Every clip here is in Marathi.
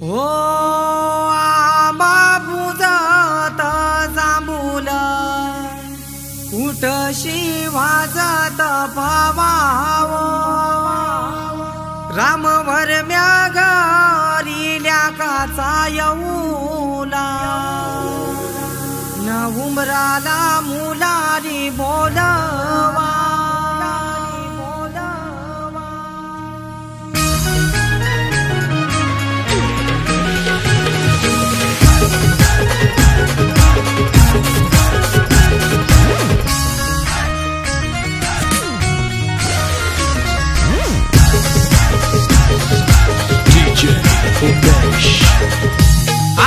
हो आंबा बुजत जांभूल कुठशी वाजत पवाव रामवर म्यागरिल्या काचा येऊला न उमराला मुलारी बोलवा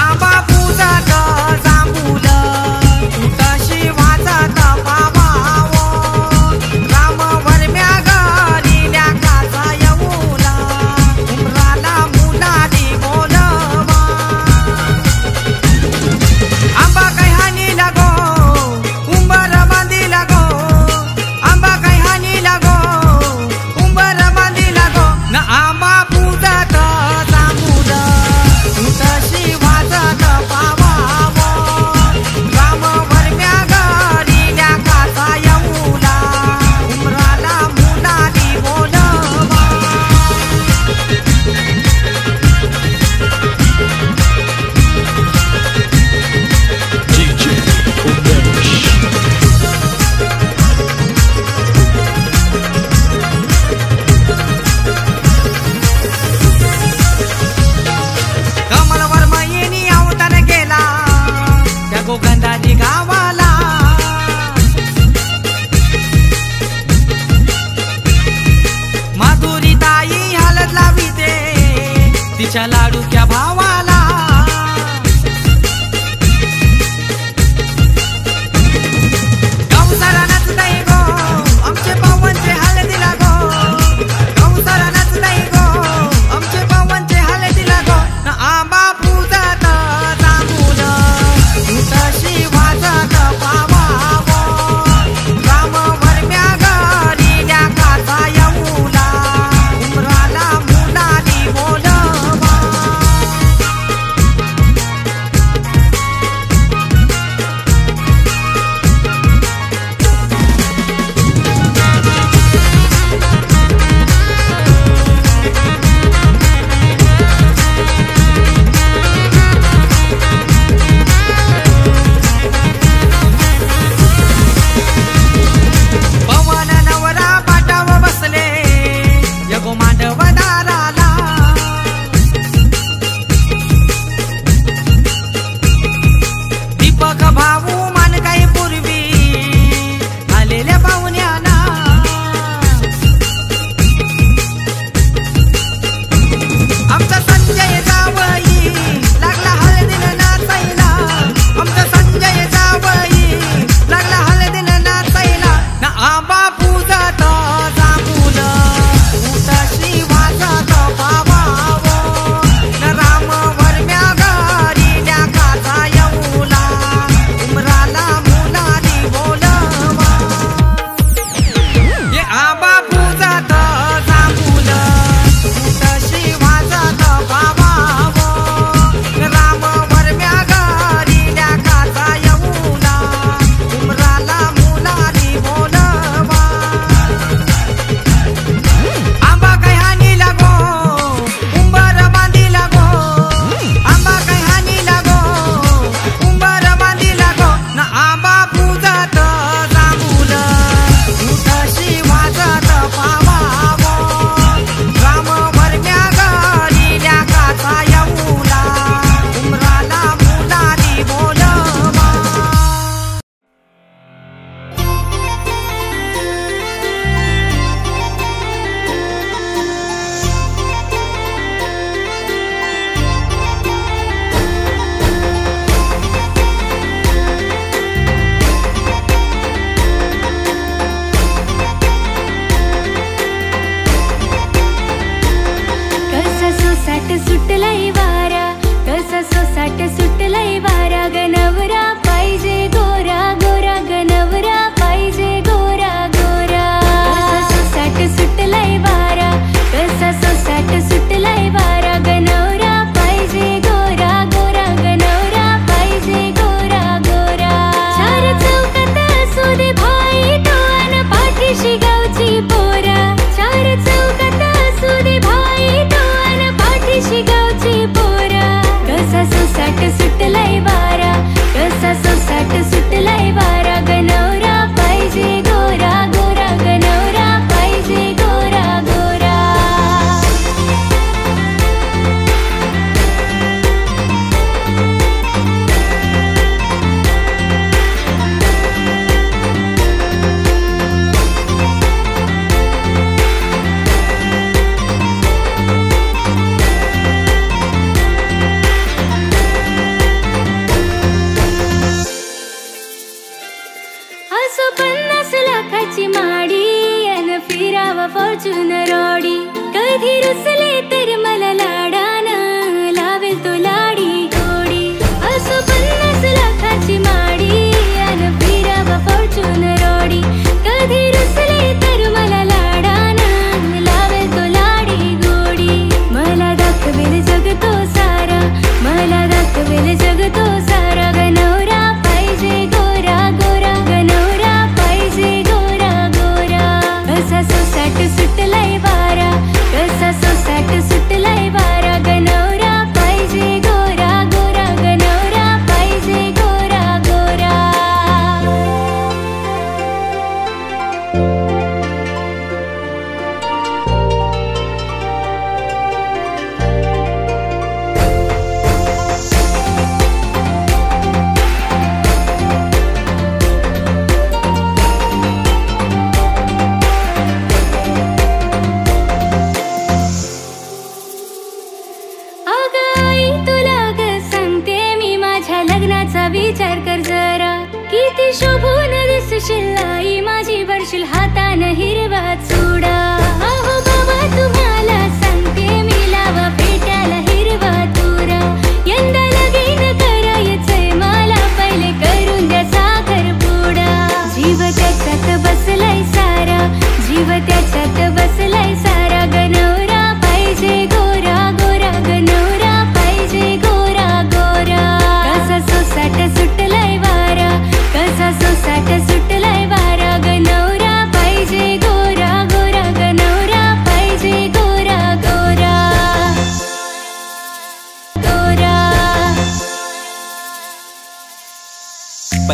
आंबा बुजत जांभूल कुठशी वाजत पवाव रामवर म्यागरिल्या काचा येऊला उमराला मुलारी बोलवा आंबा काही हानी लागो उंबर बांधी लागो आंबा काही हानी लागो उंबर बांधी लागो न आंबा बुजत जांभूल कुठशी वाजत पवाव रामवर म्यागरिल्या काचा येऊला उमराला मुलारी बोलवा कमलवर मैनी अवतार गेला त्या गोगंधाजी गावाला माधुरी ताई हलत लाविते तिच्या लाडूच्या भावाला गौसाला नाचताय गो आमचे पावनचे हलदीला गो गौसाला नाचताय गो आमचे पावनचे हलदीला गो न आंबा बुजत जांभूल कुठशी वाजत पवाव रामवर म्यागरिल्या काचा येऊला उमराला मुलारी बोलवा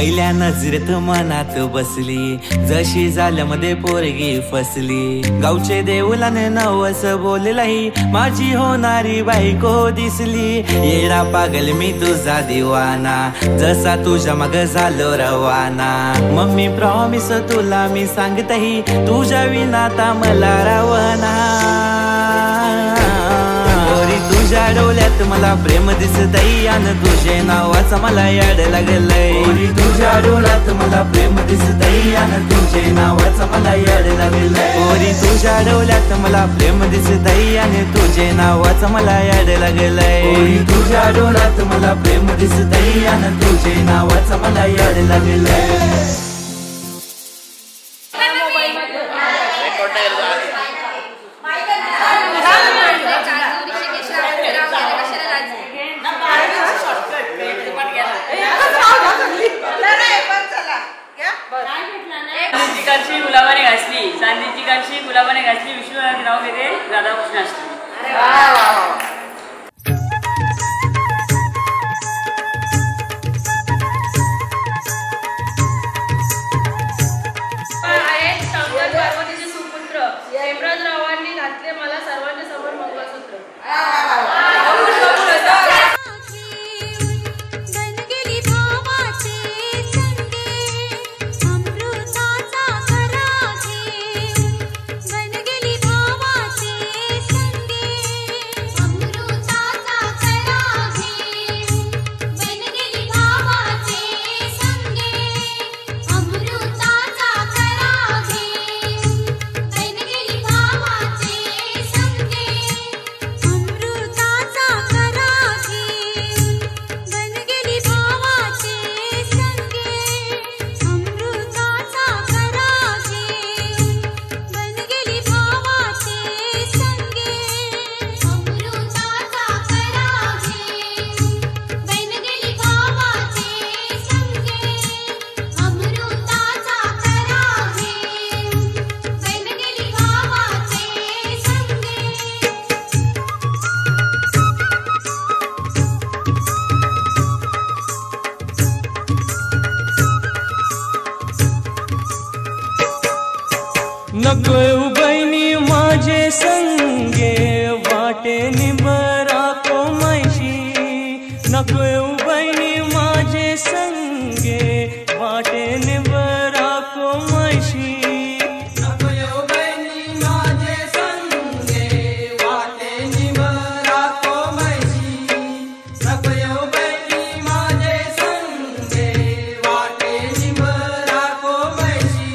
पहिल्या नजरेत मनात बसली, जशी झाल्यामध्ये पोरगी फसली. गावचे देऊलाने नवस बोललाई, माझी होणारी बायको दिसली. येडा पागल मी तुझा दिवाना, जसा तुझ्या मग झालो रवाना. मम्मी प्रॉमिस तुला मी सांगतही, तुझ्या विनाता मला रावना. पोरी तुझ्या डोळ्यात मला प्रेम दिसतई, आणि तुझे नावाचं मला याड लागलंय. पोरी तुझ्या डोळ्यात मला प्रेम दिसतई, आणि तुझे नावाचं मला याड लागलंय. पोरी तुझ्या डोळ्यात मला प्रेम दिसतई, आणि तुझे नावाचं मला याड लागलंय. पोरी तुझ्या डोळ्यात मला प्रेम दिसतई, आणि तुझे नावाचं मला याड लागलंय. कालची गुलाबाने घासली, चांदीची कालची गुलाबाने घासली, विष्णू नाव घेते राधाकृष्ण असते. पार्वतीचे सुपुत्र हेमराजरावांनी घातले मला सर्वांच्या समोर मंगळसूत्र. नको बहिणी माझे संगे वाटे निबरा को मैशी. नको बहिणी माझे संगे वाटे निबरा को मैशी. नको बहिणी माझे संगे वाटे निबरा को मैशी. नको बहिणी माझे संगे वाटे निबरा को मैशी.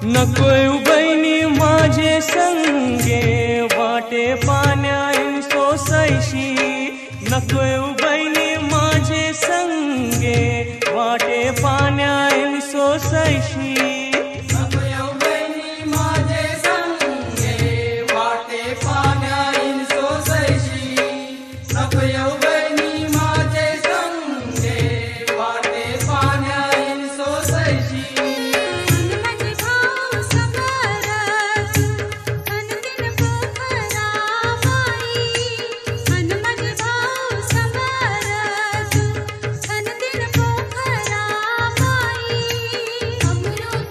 नको बहिणी माझे संगे वाटे पाण्यान सोसायशी. नको बहिणी माझे संगे वाटे पाण्यान सोसायशी. नको बहिणी माझे संगे वाटे पाण्यान सोसायशी. नको बहिणी माझे संगे वाटे पाण्यान सोसायशी. अमृताचा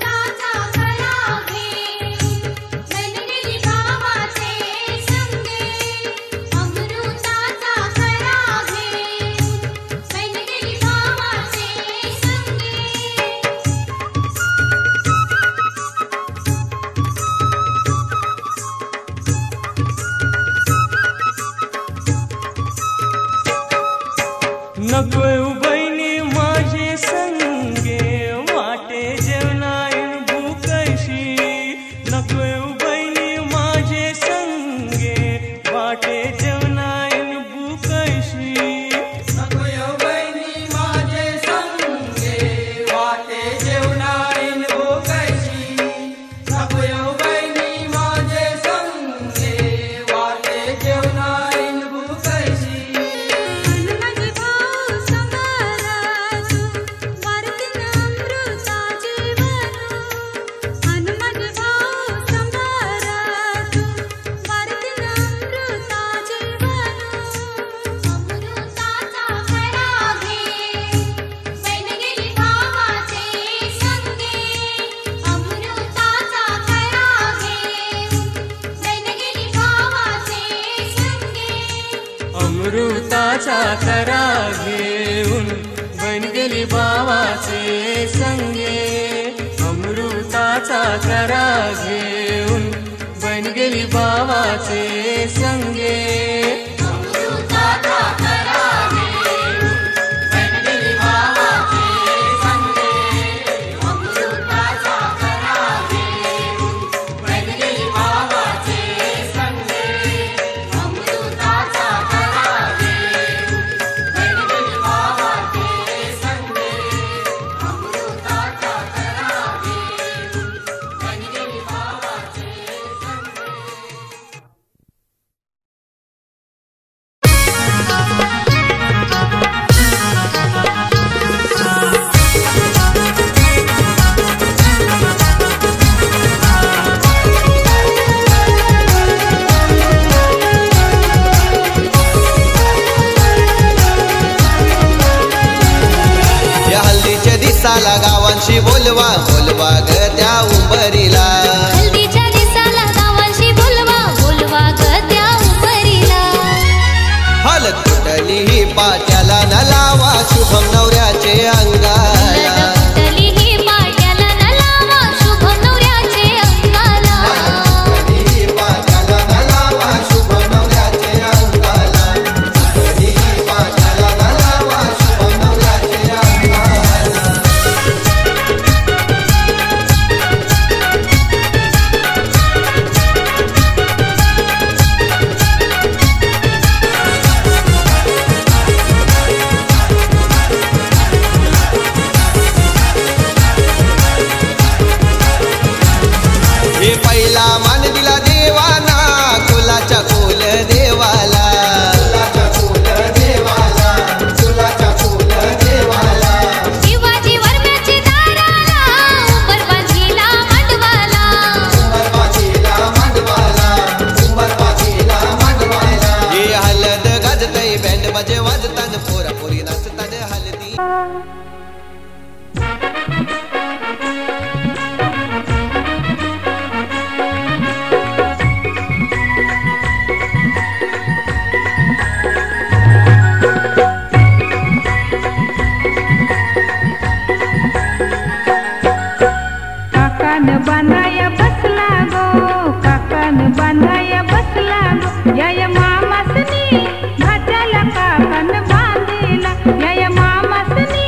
करा घेऊन बन गेली भावाचे संगे अमृताचा करा घेऊन बन गेली भावाचे संगे गावांशी बोलवा बोलवा ग त्या उंबरीला हल्दीच्या दिसाला गावांशी बोलवा बोलवा ग त्या उंबरीला हल तुटली ही पाट्याला न लावा शुभम नवऱ्याचे अंगाला तुटली ही पाट्याला न लावा शुभम नवऱ्याचे अंगाला तुटली पाट्याला न लावा शुभम नवऱ्याचे अंगाला तुटली पाट्याला न लावा शुभम नवऱ्याचे अंगाला हे पहिला मान दिला देवाना कुलाच्या कुल देवाला कुलाच्या कुल देवाला कुलाच्या कुल देवाला शिवाजी वर्म्याची दाराला उंबर बाजीला मांडवाला उंबर बाजीला मांडवाला उंबर बाजीला मांडवाला हे हलद गाजतय बँड बाजे वाजतान पोरा पोरी नाचतान हलदी काकान बांधाया बसला गो काकान बांधाया बसला गो याय मामासनी भाच्याला काकान बांधिला याय मामासनी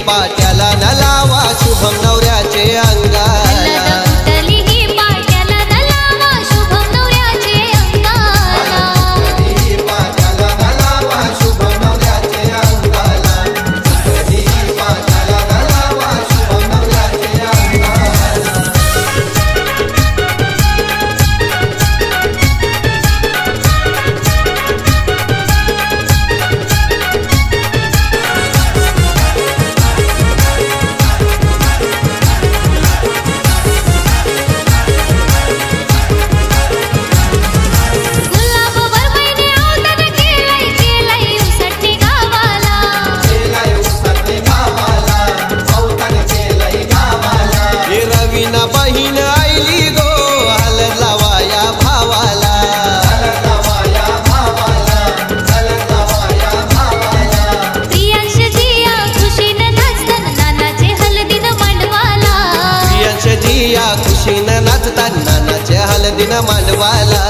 पाट्याला न लावा शुभम नवऱ्याचे अंगाला कुठली ही पाट्याला न लावा शुभम नवऱ्याचे अंगाला पाट्याला न लावा शुभम नवऱ्याचे अंगाला पाट्याला न लावा शुभम नवऱ्याचे अंगाला बहीण आईली गो हलद लावाया भावाला प्रियांश जिया खुशीनं नाचताना नानाचे हलदीन मांडवाला प्रियांश जिया खुशीनं नाचताना नानाचे हलदीन मांडवाला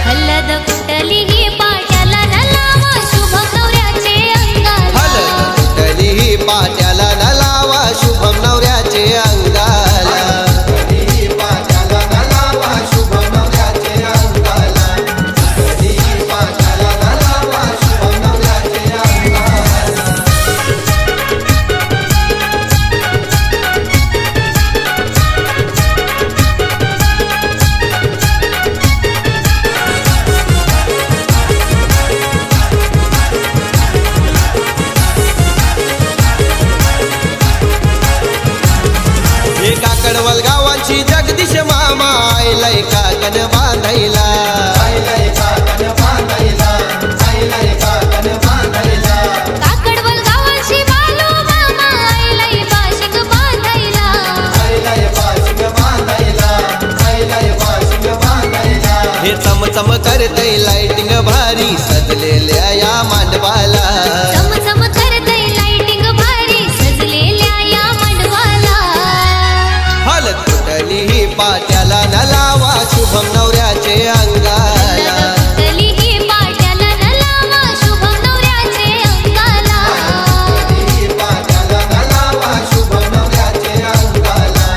हलद कुठली ही पाट्याला न लावा शुभम नवऱ्याचे अंगाला हलद कुठलीही पाट्याला न लावा शुभम नवऱ्याचे अंगाला कडवल गावांची जगदीश मामा आयलाय काकन बांधायला काकडवल गावाची बालू मामा आयलाय बाशिंग बांधायला हे चमचम करतय लाइटिंग भारी सजलेल्या या मांडवाला चमचम करतय लाइटिंग भारी सजलेल्या या मांडवाला हलद कुठलीही पाट्याला न लावा शुभम नवऱ्याचे अंगाला कुठली ही पाट्याला न लावा शुभम नवऱ्याचे अंगाला पाट्याला न लावा शुभम नवऱ्याचे अंगाला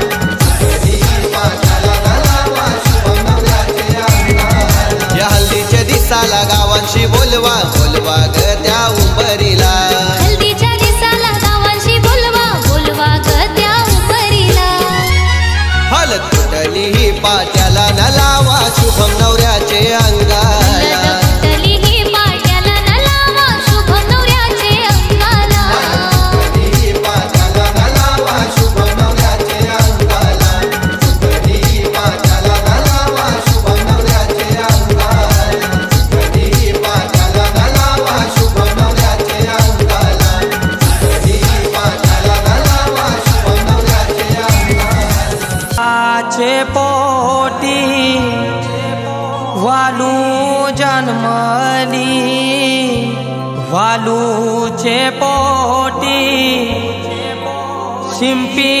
पाट्याला न लावा शुभम नवऱ्याचे अंगाला या हल्दीच्या दिसाला गावांशी बोलवा बोलवा ग त्या उंबरीला हल्दीच्या दिसाला गावांशी बोलवा बोलवा ग त्या उपरीला हलद कुठलीही पाट्याला न लावा शुभम नवऱ्याचे अंगाला कुठली ही पाट्याला न लावा शुभम नवऱ्याचे अंगाला पाट्याला न लावा शुभम नवऱ्याचे अंगाला पाट्याला न लावा शुभम नवऱ्याचे अंगाला पाट्याला न लावा शुभम नवऱ्याचे अंगाला पाट्याला न लावा शुभम नवऱ्याचे अंगाला चे पोटी वालू जन्मली वालूचे पोटी शिंपी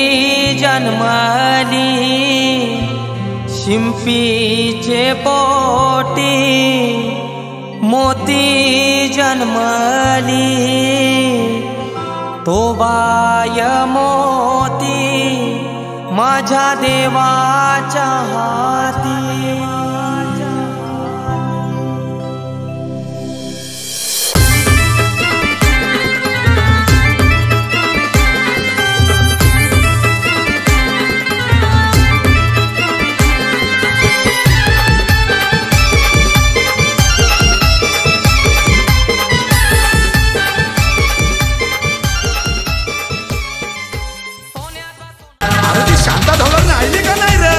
जन्मली शिंपीचे पोटी मोती जन्मली तो बाय मोती माझ्या देवाच्या हाती शांता धोरण आली का नाही रे?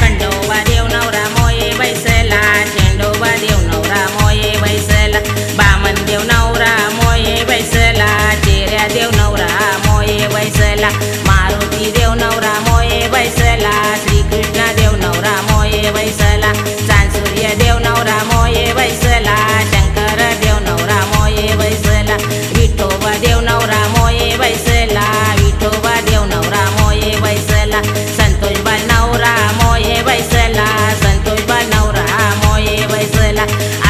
खंडोबा देव नवरा मोये बैसला शेंडोबा देव नवरा मोये बैसला बामन देव नवरा मोये बैसला चेऱ्या देव नवरा मोये बैसला मारुती देव नवरा मोये बैसला श्रीकृष्ण देव नवरा मोये बैसला चांसूर्य देव नवरा मोये बैसला शंकर देव नवरा मोये बैसला विठोबा देव नवरा मोये बैसला विठोबा देव नवरा मोये बैसला संतोष बाल नवरा मोये बैसला संतोष बाल नवरा मोये बैसला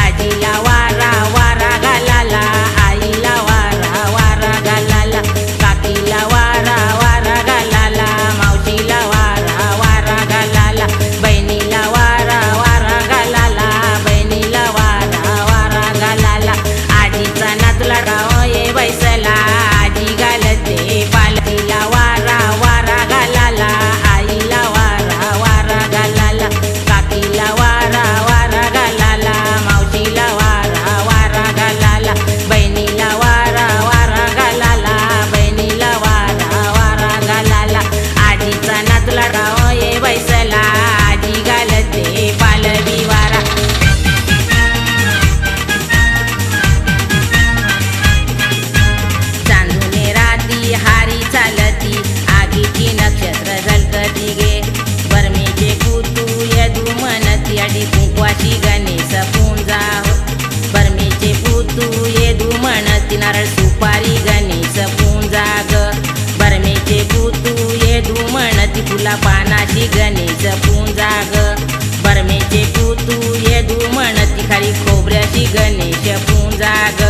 आजीला वारा वारा घालाला आईला वारा वारा घालाला जाग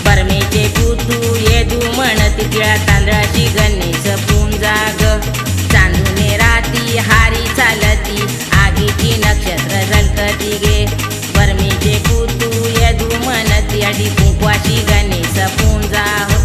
बरमेचे पुतू येदू म्हणती तिळा तांदळाची गणेश पुंजा ग चांदुने राती हारी चालती आगीची नक्षत्र झलकती गे बरमेचे पुतू येदू म्हणती अडी कुंकवाची गणेश पुंजा हो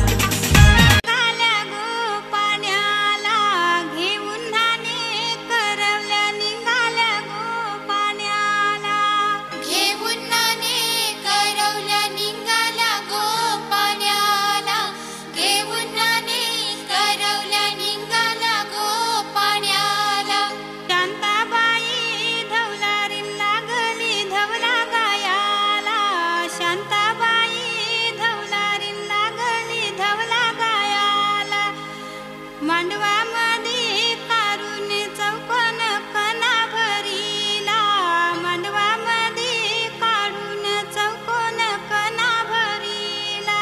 मांडवामध्ये कारून चौकोन कणा भरीला मांडवामध्ये काढून चौकोन कणा भरीला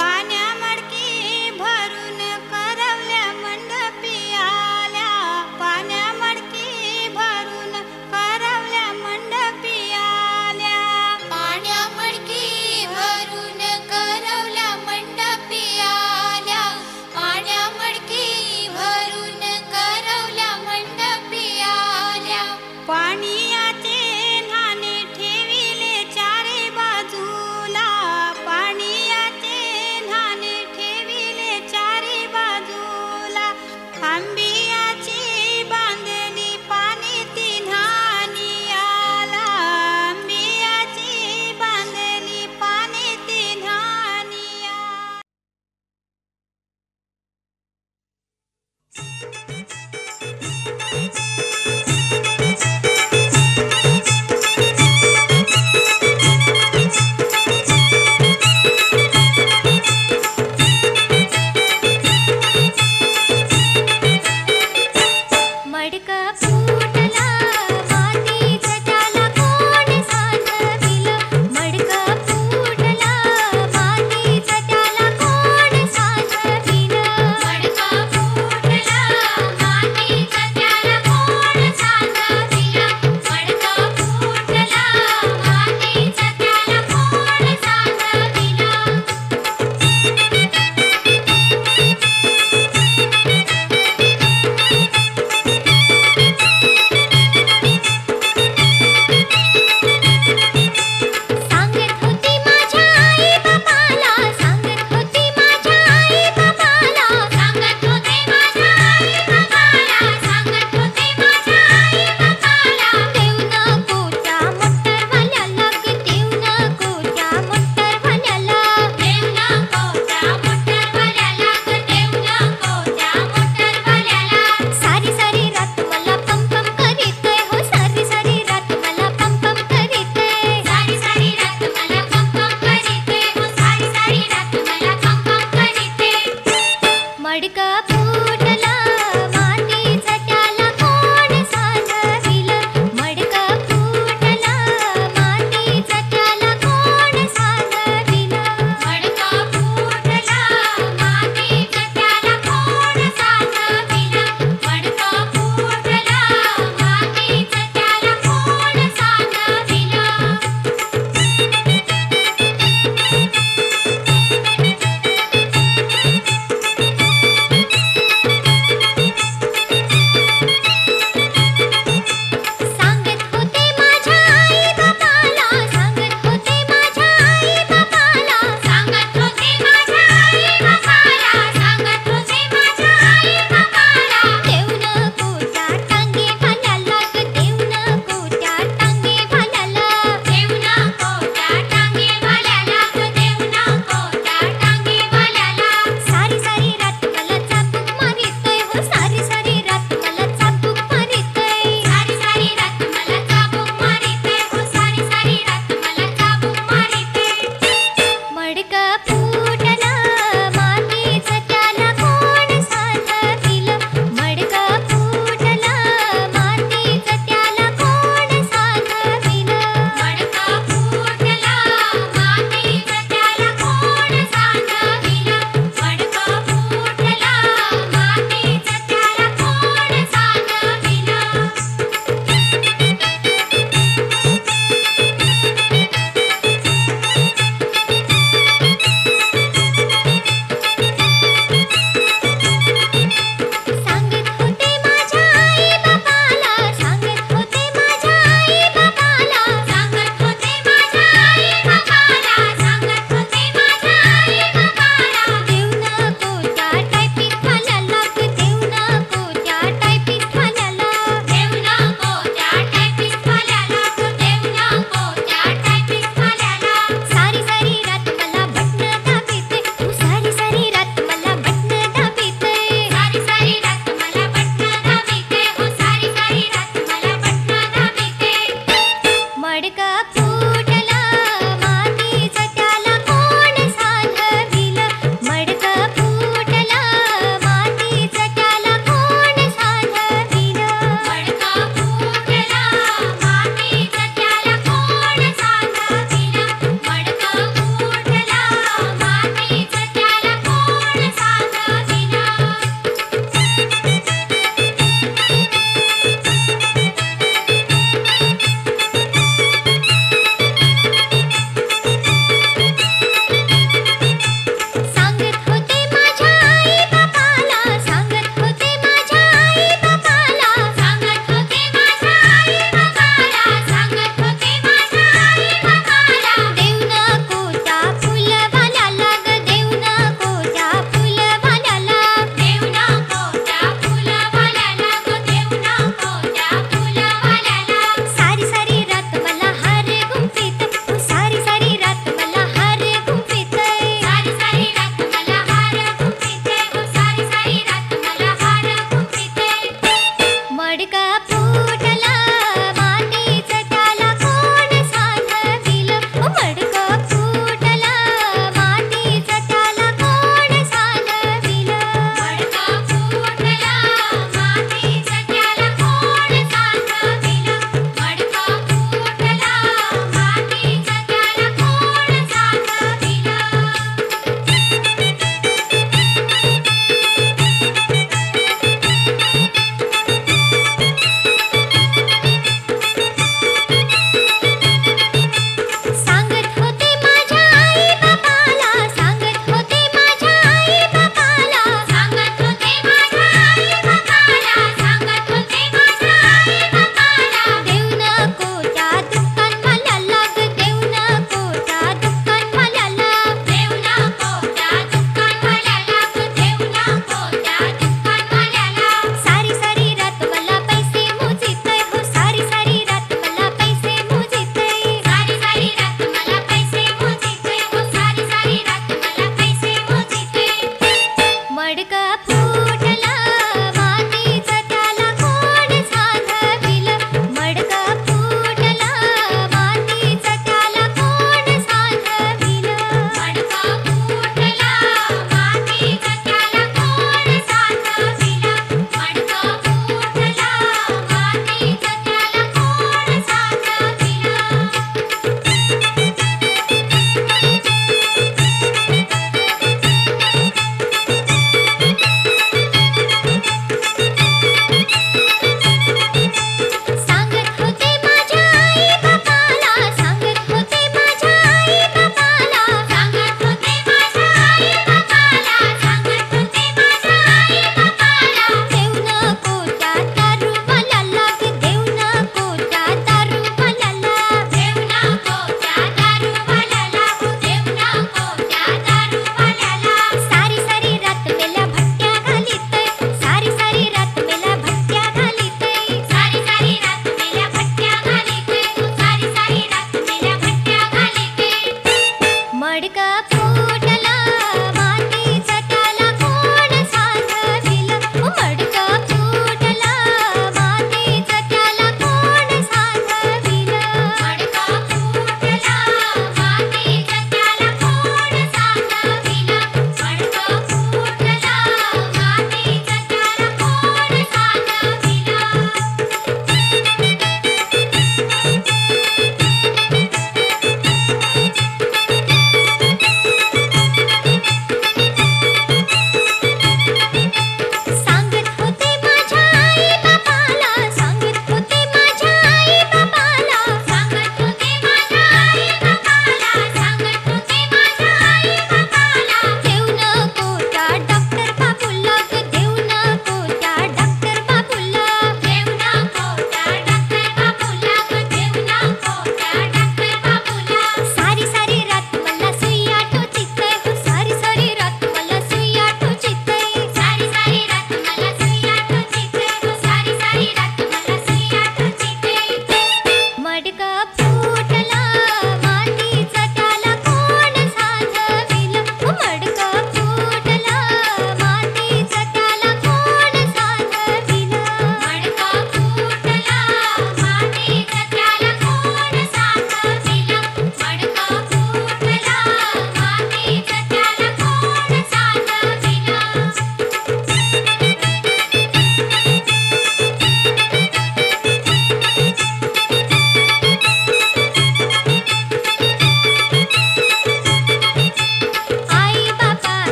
पाण्या मडकी भरून करवल्या मंडपी आल्या पाण्या मडकी भरून करवल्या मंडपी आल्या पाण्या मडकी भरून करवल्या मंडपी आल्या पाण्या मडकी भरून करवल्या मंडपी आल्या पाणीयाचे नाणे ठेविले चारी बाजूला पाणीयाचे नाणे ठेविले चारी बाजूला आंबियाची बांधली पाणी ती न्हाणी आला आंबियाची बांधली पाणी ती न्हाणी आला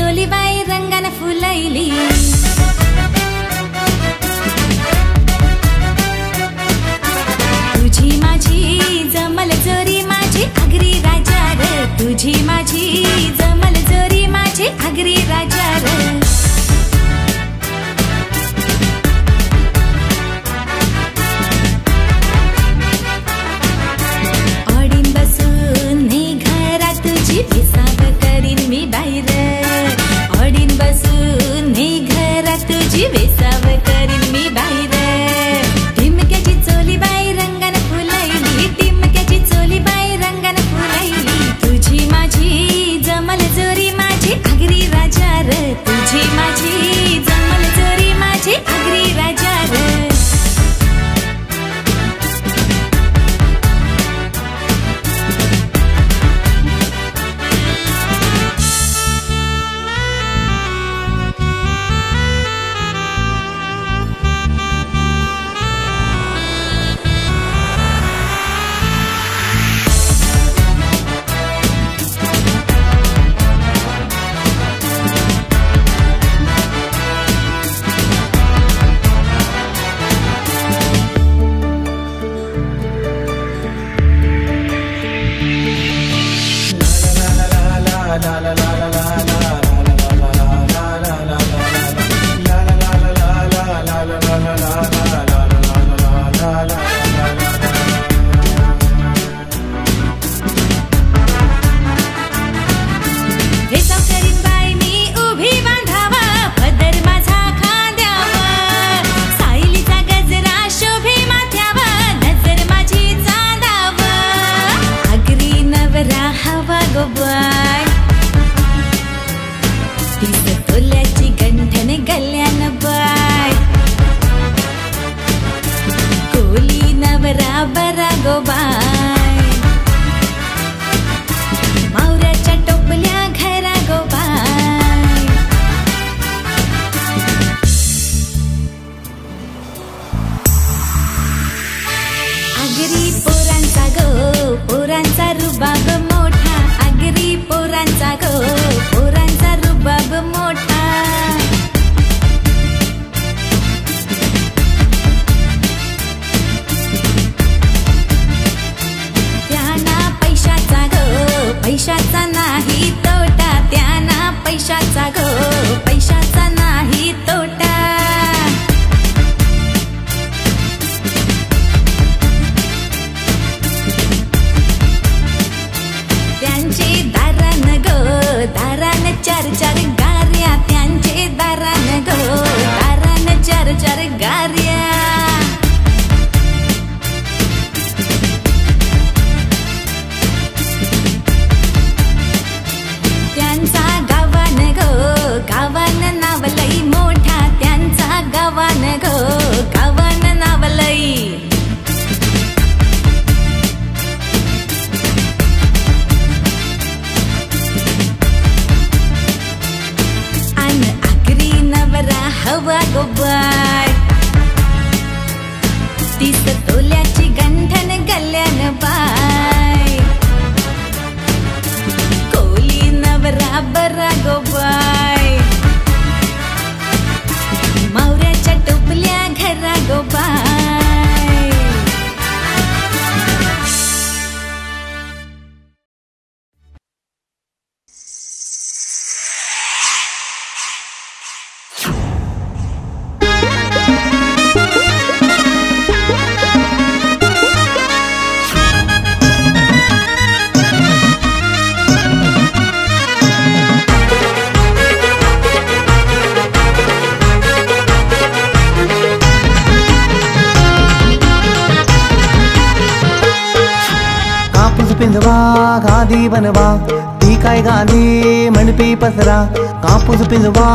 चोली बाई रंगान फुलैली तुझी माझी जमल जोरी माझी आगरी राजा रे तुझी माझी जमल जोरी माझी आगरी राजा रे ऑडीन बसून ने घरात तुझी पिसाब करीन मी बाहेर ऑडीन बसून ने घरात तुझी पिसाब करीन मी बाहेर टिमक्याची चोली बाई रंगान फुलैली टिमक्याची चोली बाई रंगान फुलैली तुझी माझी जमल जोरी माझी आगरी राजा रे तुझी माझी जमल जोरी माझी आगरी राजा रे मावऱ्याच्या टोपल्या घरा गो बाय आगरी पोरांचा गो पोरांचा रुबाब मोठा आगरी पोरांचा गो पोरांचा रुबाब मोठा पैशाचा नाही तोटा त्यांना पैशाचा गो पैशाचा नाही तोटा त्यांचे दारान गो दारान चार चार गार्या त्यांचे दारान गो दारान चार चार गार्या गावान नावलई मोठा त्यांचा गावान गो गावान नावलई अन आगरी नवरा हवा गो बाय 30 तोल्याची गंठन गल्यान बाय कोली नवरा बरा गो बाय मावऱ्याच्या टोपल्या घरा गो बाय पिंजवा गादी बनवा ती काय गादी मंडपी पसरा कापूस पिंजवा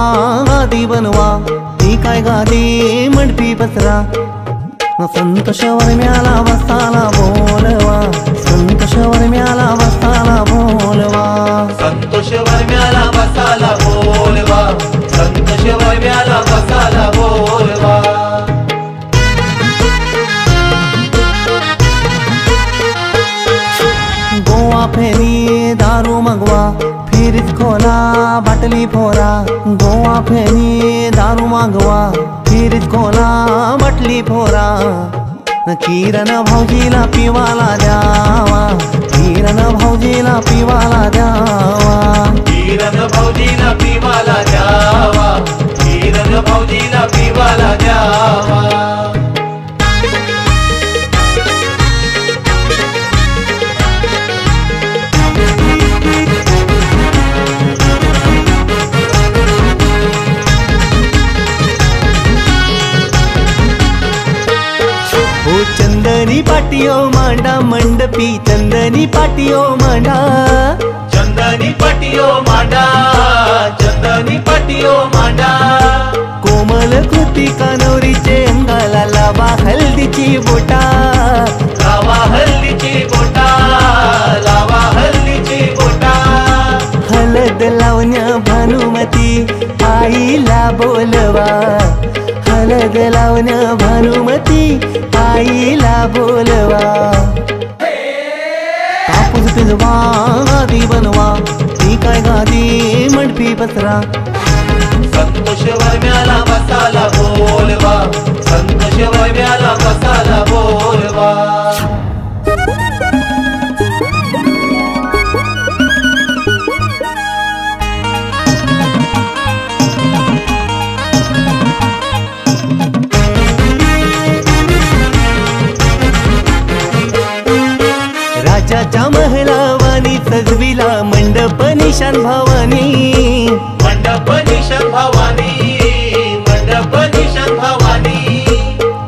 गादी बनवा ती काय गादी मंडपी पसरा संतोषवर म्याला वसाला बोलवा संतोषवर म्याला वसाला बोलवा संतोषवर म्याला वसाला बोलवा संतोषवर म्याला वसाला बोलवा गोवा फेरी दारू मगवा फिरीच खोला बाटली फोरा फोरा गोवा फेनी दारू मागवा खिरीत कोला मटली फोरा किरण भाऊजीला पिवाला द्यावा किरण भाऊजीला पिवाला द्यावा किरण भाऊजीला पिवाला द्यावा किरण भाऊजीला पिवाला द्यावा चंदनी पाटियो मांडा मंडपी चंदनी पाटियो मांडा चंदनी पाटियो मांडा चंदनी पाटियो मांडा कोमल कृती कानवरीचे अंगाला लावा हल्दीची बोटा लावा हल्दीची बोटा लावा हल्दीची बोटा हलद लावण्या भानुमती आईला बोलवा हलद लावण्या भानुमती आईला बोलवा कापूस पिंजवा गादी बनवा ती काय गादी मंडपी पसरा संतोष वर्म्याला बसाला बोलवा संतोष वर्म्याला बसाला बोलवा राजाच्या महलावानी सजविला मंडप निशान भवानी मंडप निशान भवानी मंडप निशान भवानी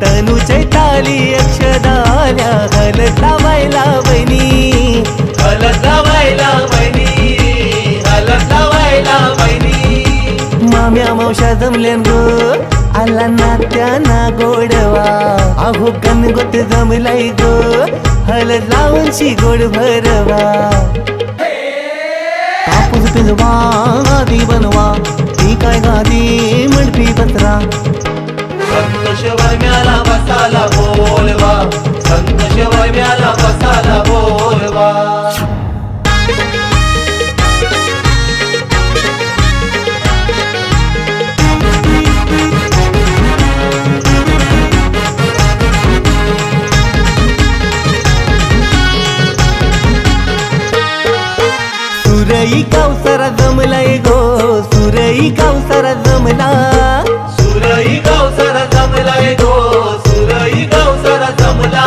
तनुचे ताली अक्षदाल्या हलत लावायला बहिणी हलत लावायला बहिणी हलत लावायला बहिणी माम्या मावशा जमल्यान गो आला नात्याना गोडवा अहो गणगोत जमलाय गो हलद लावूनशी गोड भरवा कापूस पिंजवा गादी बनवा ती काय गादी मंडपी पसरा संतोष वर्म्याला बसाला बोलवा संतोष वर्म्याला बसाला बोलवा सुरई गावसारा जमलाय गो सुरई गावसारा जमला सुरई गावसारा जमलाय गो सुरई गावसारा जमला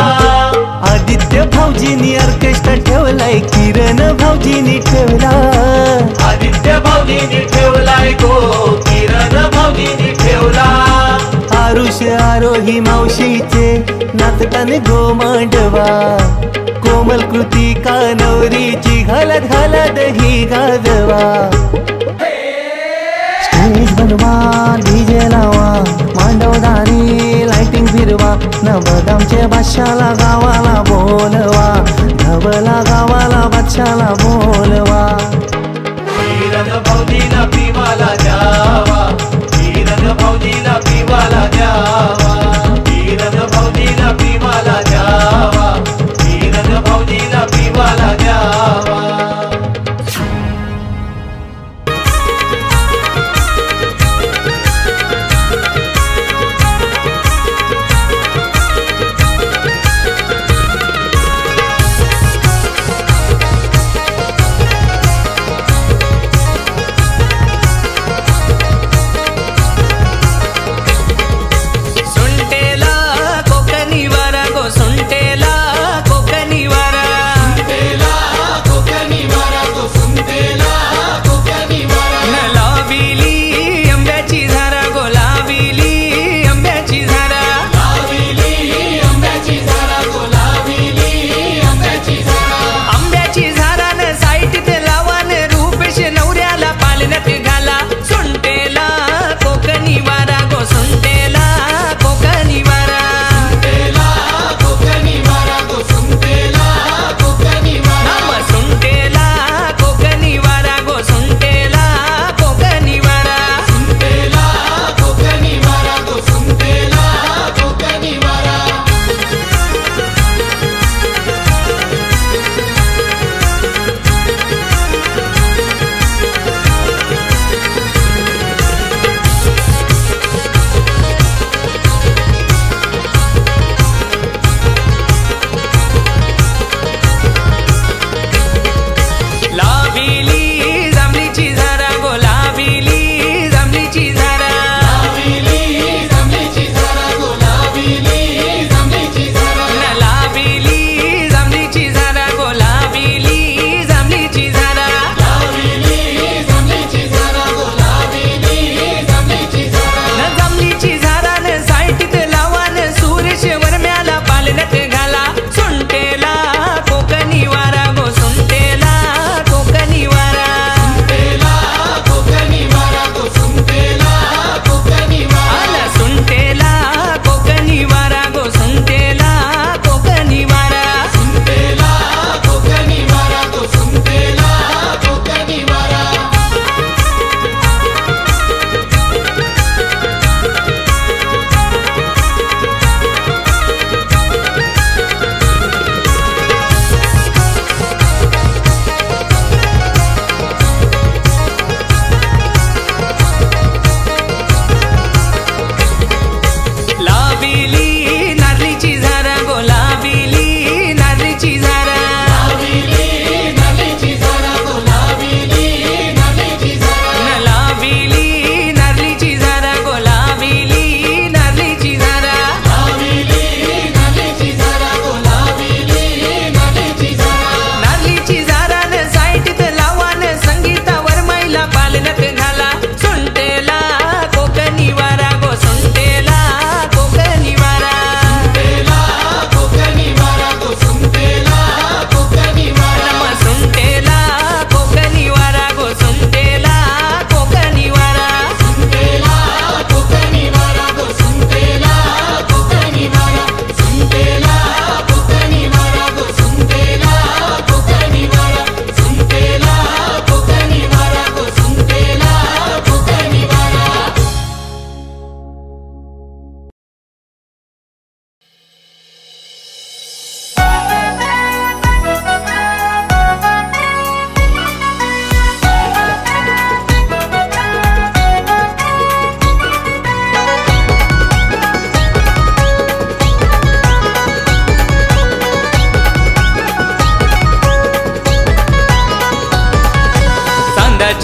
आदित्य भाऊजीनी ऑर्केस्ट्रा ठेवलाय किरण भाऊजीनी ठेवला आदित्य भाऊजीनी ठेवलाय गो किरण भाऊजीनी ठेवला आरुष आरोही मावशीचे नाचतान गो मांडवा कोमल कृती कानवरीची घालत घालत ही गाजवा स्टेज बनवा डीजे लावा मांडवदारी लाइटिंग फिरवा न बदामचे बादशाला गावाला बोलवा धबला गावाला बादशाला बोलवा किरण भाऊजीला पिवाला द्यावा किरण भाऊजीला पिवाला द्यावा किरण भाऊजीला पिवाला द्यावा किरण भाऊजीला पिवाला द्यावा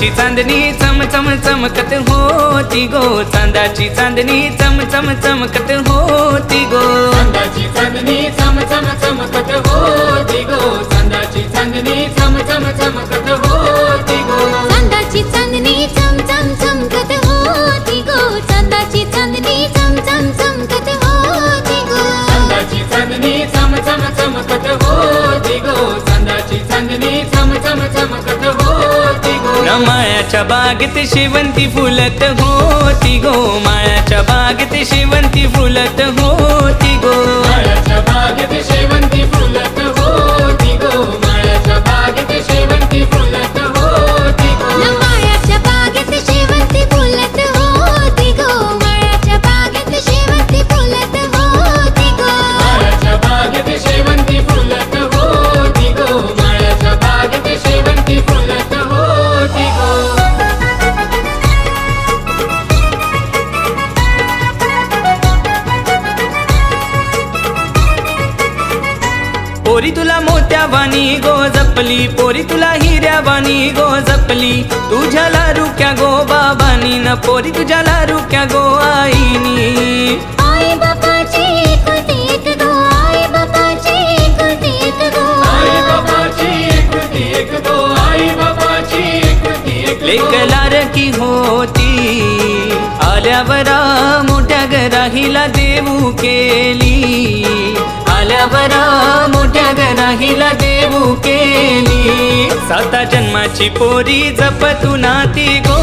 चांदाची चांदणी चम चम चमकत होती गो, चांदाची चांदणी चम चम चमकत होती गो, चांदाची चांदणी चम चम चमकत होती गो, चांदाची चांदणी चम चम चमकत होती गो, चांदाची चांदणी चम चम चमकत होती गो, चांदाची चांदणी चम चम चमकत होती गो, चांदाची चांदणी चम चम चमकत होती गो, चांदाची चांदणी चम चम चमकत होती गो. न मायाच्या बागेत शेवंती फुलत होती गो, मायाच्या बागेत शेवंती फुलत होती गो, मायाच्या बागेत शेवंती फुलत होती गो, मायाच्या बागेत शेवंती फुलत होती गो, मायाच्या बागेत शेवंती फुलत होती गो, मायाच्या बागेत शेवंती फुलत होती गो, मायाच्या बागेत शेवंती फुलत होती गो, मायाच्या बागेत शेवंती फुलत होती गो. पोरी तुला मोत्यावानी गो जपली, पोरी तुला हिऱ्यावानी गो जपली, तुझ्या लारुक्या गो बाबानी न पोरी तुझ्या लारुक्या गो आईनी. आई बापाची एकुलती एक गो, आई बापाची एकुलती एक गो, आई बाबाची एकुलती एक गो, आई बाबाची एकुलती एक गो. लेक लारकी होती आल्यावरा मोठ्या घरा हिला देऊ केली, आल्यावरा मोठ्या घरा हिला देऊ केली, 7 जन्माची पोरी जपतू नाती गो,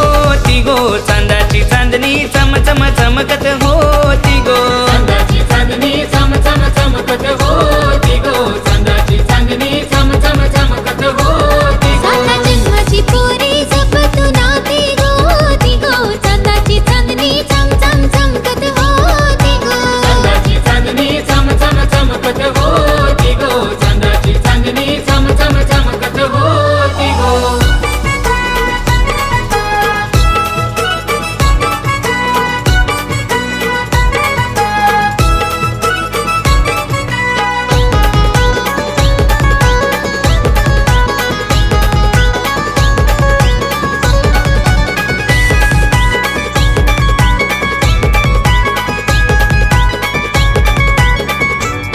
ती गो चांदाची चांदणी चम चम चमकत होती गो, चांदाची चांदणी चम चम चमकत होती गो, चांदाची चांदणी चम चम चमकत होती गो, 7 जन्माची पोरी जपतू नाती गो, ती गो चांदाची चांदणी चम चम चमकत होती गो, चांदाची चांदणी चम चम चमकत होती गो, चांदाची चांदणी चम चम चमकत होती गो.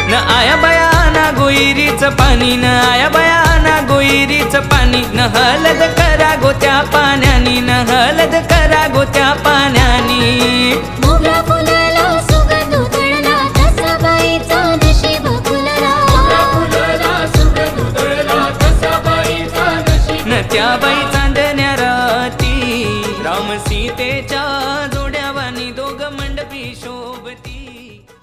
न आया बयाना गोईरीचं पाणी, न आया बयाना गोईरीचं पाणी, न हलद करा गोत्या पाण्यानी, न हलद करा गोत्या पाण्यानी. मोगरा फुलला सुगंध उधळला, तसा बाईचा नशीब फुलला, मोगरा फुलला सुगंध उधळला, तसा बाईचा नशीब. न त्या बाई चांदण्या राती राम सीतेच्या जोड्यावानी दोघ मंडपी शोभती.